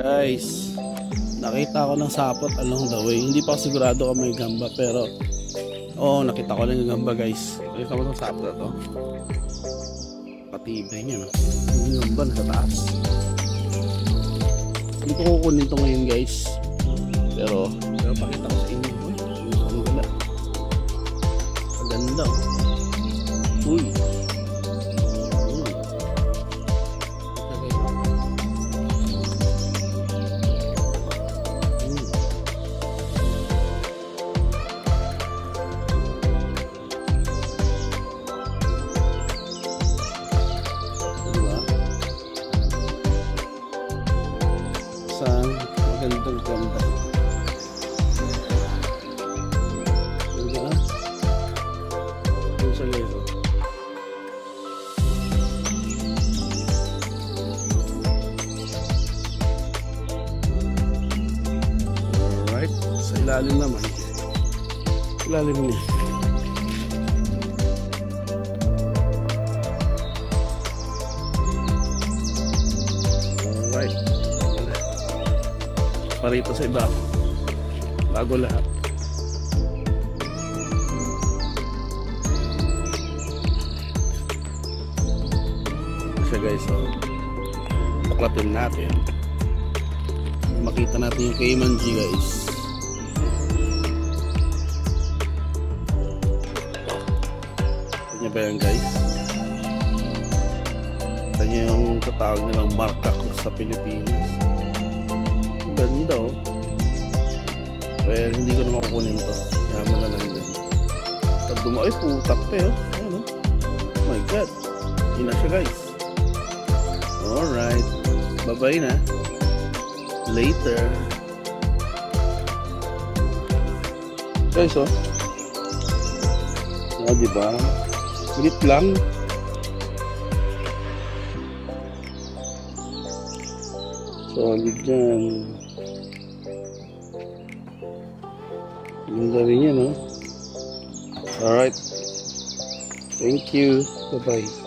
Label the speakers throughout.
Speaker 1: Guys, nakita ko ng sapot along the way. Hindi pa ako sigurado kung may gamba, pero nakita ko lang yung gamba, guys. Nakita ko ng sapot na to. Patibay niya, no? Yung gamba nasa taas. Hindi ko kukunin to ngayon, guys. Pero pakita ko sa inyo. Ang ganda. Ang ganda. Uy. Magandang ganda. Diba? Yun siya, guys. Alright. Sa ilalim naman. Ilalim niya. Alright. Parito sa iba, bago lahat. Kasi guys, tuklatin natin, makita natin yung Cayman G, guys. Kanya ba yan, guys? Kanya yung tatawag nilang marka sa Pilipinas. Ganda, oh. Well, hindi ko na makukunin to. Yaman na lang din. Pag ay putak pa, oh. Ano? Oh my god. Yun na siya, guys. Alright. Bye-bye na. Later. Guys, oh. Diba? Ulit lang. Solid dyan. Yung dami niya, no? Alright. Thank you. Bye-bye.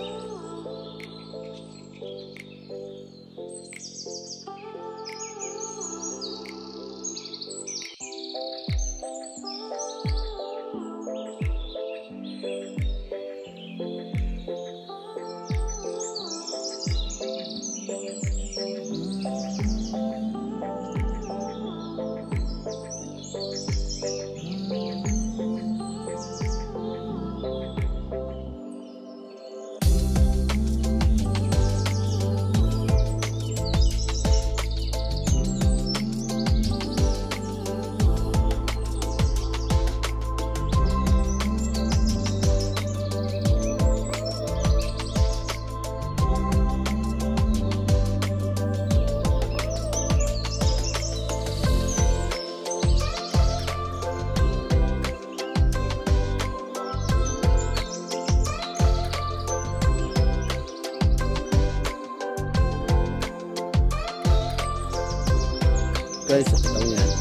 Speaker 1: Guys, sakit lang yan.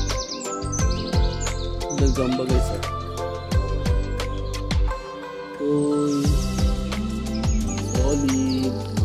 Speaker 1: Nagamba, guys, ah. Uy. Solid.